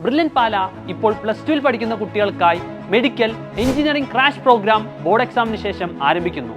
Brilliant പാല ഇപ്പോൾ +2 പഠിക്കുന്ന കുട്ടികൾക്കായി medical engineering crash programme board എക്സാമിന് ശേഷം ആരംഭിക്കുന്നു.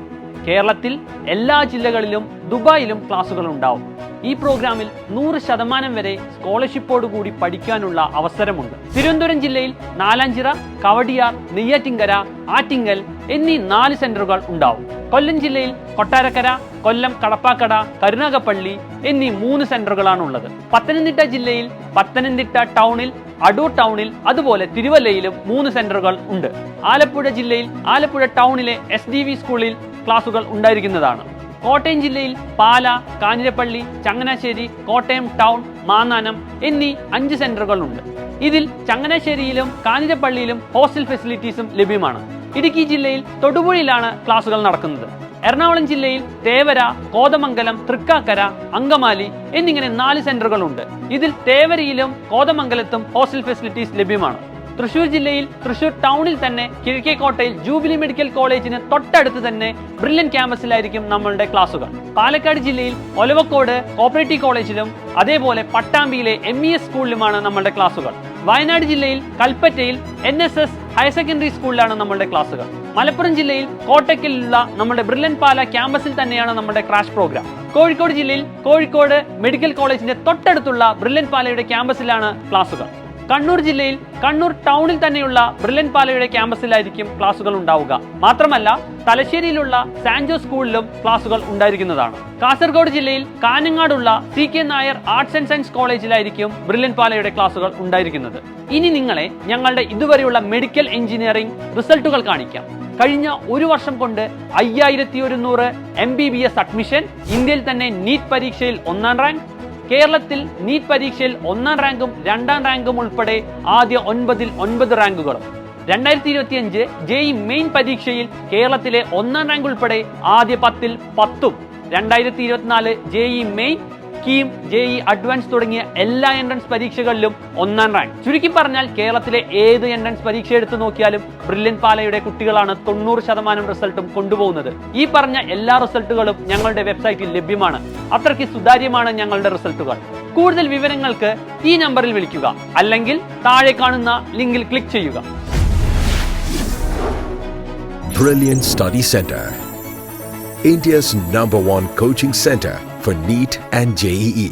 കേരളത്തിൽ എല്ലാ ജില്ലകളിലും ദുബായിലും ക്ലാസുകൾ ഉണ്ടാവും. ഈ പ്രോഗ്രാമിൽ 100% വരെ സ്കോളർഷിപ്പോടുകൂടി പഠിക്കാനുള്ള അവസരമുണ്ട്. തിരുവനന്തപുരം ജില്ലയിൽ നാലാഞ്ചിറ, കവടിയാർ, നെയ്യാറ്റിൻകര, ആറ്റിങ്ങൽ എന്നീ 4 സെന്ററുകൾ ഉണ്ടാവും. കൊല്ലം ജില്ലയിൽ കൊട്ടാരക്കര, കൊല്ലം, കടപ്പാക്കട, കരുനാഗപ്പള്ളി എന്നീ 3 സെന്ററുകളാണ് ഉള്ളത്. പത്തനംതിട്ട ജില്ലയിൽ പത്തനംതിട്ട ടൗണിൽ, അടൂർ ടൗണിൽ, അതുപോലെ തിരുവല്ലയിലും 3 സെന്ററുകൾ ഉണ്ട്. ആലപ്പുഴ ജില്ലയിൽ ആലപ്പുഴ ടൗണിലെ SDV സ്കൂളിൽ ക്ലാസുകൾ ഉണ്ടായിരിക്കുന്നതാണ്. കോട്ടയം ജില്ലയിൽ പാല, കാഞ്ഞിരപ്പള്ളി, ചങ്ങനാശ്ശേരി, കോട്ടയം ടൗൺ, മാന്നാനം എന്നീ 5 സെന്ററുകൾ ഉണ്ട്. ഇതിൽ ചങ്ങനാശ്ശേരിയിലും കാഞ്ഞിരപ്പള്ളിയിലും ഹോസ്റ്റൽ ഫെസിലിറ്റീസും ലഭ്യമാണ്. ഇടുക്കി ജില്ലയിൽ തൊടുപുഴയിലാണ് ക്ലാസുകൾ നടക്കുന്നത്. എറണാകുളം ജില്ലയിൽ തേവര, കോതമംഗലം, തൃക്കാക്കര, അങ്കമാലി എന്നിങ്ങനെ 4 സെന്ററുകൾ ഉണ്ട്. ഇതിൽ തേവരയിലും കോതമംഗലത്തും ഹോസ്റ്റൽ ഫെസിലിറ്റീസ് ലഭ്യമാണ്. തൃശൂർ ജില്ലയിൽ തൃശൂർ ടൗണിൽ തന്നെ കിഴക്കേക്കോട്ടയിൽ ജൂബിലി മെഡിക്കൽ കോളേജിന് തൊട്ടടുത്ത് തന്നെ ബ്രില്യൻ ക്യാമ്പസിലായിരിക്കും നമ്മളുടെ ക്ലാസുകൾ. പാലക്കാട് ജില്ലയിൽ ഒലവക്കോട് കോപ്പറേറ്റീവ് കോളേജിലും അതേപോലെ പട്ടാമ്പിയിലെ MES സ്കൂളിലുമാണ് നമ്മളുടെ ക്ലാസുകൾ. വയനാട് ജില്ലയിൽ കൽപ്പറ്റയിൽ NSS ഹയർ സെക്കൻഡറി സ്കൂളിലാണ് നമ്മളുടെ ക്ലാസുകൾ. മലപ്പുറം ജില്ലയിൽ കോട്ടക്കലിലുള്ള നമ്മുടെ ബ്രില്യൻ പാല ക്യാമ്പസിൽ തന്നെയാണ് നമ്മുടെ ക്രാഷ് പ്രോഗ്രാം. കോഴിക്കോട് ജില്ലയിൽ കോഴിക്കോട് മെഡിക്കൽ കോളേജിന്റെ തൊട്ടടുത്തുള്ള ബ്രില്യൻ പാലയുടെ ക്യാമ്പസിലാണ് ക്ലാസുകൾ. കണ്ണൂർ ജില്ലയിൽ കണ്ണൂർ ടൗണിൽ തന്നെയുള്ള ബ്രില്യൻ പാലയുടെ ക്യാമ്പസിലായിരിക്കും ക്ലാസുകൾ ഉണ്ടാവുക. മാത്രമല്ല തലശ്ശേരിയിലുള്ള സാൻജോ സ്കൂളിലും ക്ലാസുകൾ ഉണ്ടായിരിക്കുന്നതാണ്. കാസർഗോഡ് ജില്ലയിൽ കാഞ്ഞങ്ങാടുള്ള CK Nair arts and science കോളേജിലായിരിക്കും ബ്രില്യൻ പാലയുടെ ക്ലാസുകൾ ഉണ്ടായിരിക്കുന്നത്. ഇനി നിങ്ങളെ ഞങ്ങളുടെ ഇതുവരെയുള്ള മെഡിക്കൽ എഞ്ചിനീയറിംഗ് റിസൾട്ടുകൾ കാണിക്കാം. കഴിഞ്ഞ 1 വർഷം കൊണ്ട് 5100 MBBS അഡ്മിഷൻ, ഇന്ത്യയിൽ തന്നെ നീറ്റ് പരീക്ഷയിൽ 1ാം റാങ്ക്, കേരളത്തിൽ നീറ്റ് പരീക്ഷയിൽ 1ാം റാങ്കും 2ാം റാങ്കും ഉൾപ്പെടെ ആദ്യ 9ൽ 9 റാങ്കുകളും, 2025 JEE മെയിൻ പരീക്ഷയിൽ കേരളത്തിലെ 1ാം റാങ്ക് ഉൾപ്പെടെ ആദ്യ 10ൽ 10ഉം, 2024 JEE main, KEAM, JEE advance തുടങ്ങിയ എല്ലാ എൻട്രൻസ് പരീക്ഷകളിലും 1ാം റാങ്ക്. ചുരുക്കി പറഞ്ഞാൽ കേരളത്തിലെ ഏത് എൻട്രൻസ് പരീക്ഷ എടുത്തു നോക്കിയാലും ബ്രില്യൻ പാലയുടെ കുട്ടികളാണ് 90% റിസൾട്ടും കൊണ്ടുപോകുന്നത്. ഈ പറഞ്ഞ എല്ലാ റിസൾട്ടുകളും ഞങ്ങളുടെ വെബ്സൈറ്റിൽ ലഭ്യമാണ്. അത്രയ്ക്ക് സുതാര്യമാണ് ഞങ്ങളുടെ റിസൾട്ടുകൾ. കൂടുതൽ വിവരങ്ങൾക്ക് ഈ നമ്പറിൽ വിളിക്കുക, അല്ലെങ്കിൽ താഴെ കാണുന്ന ലിങ്കിൽ ക്ലിക്ക് ചെയ്യുക. Brilliant Study Center, India's #1 coaching center for NEET and JEE.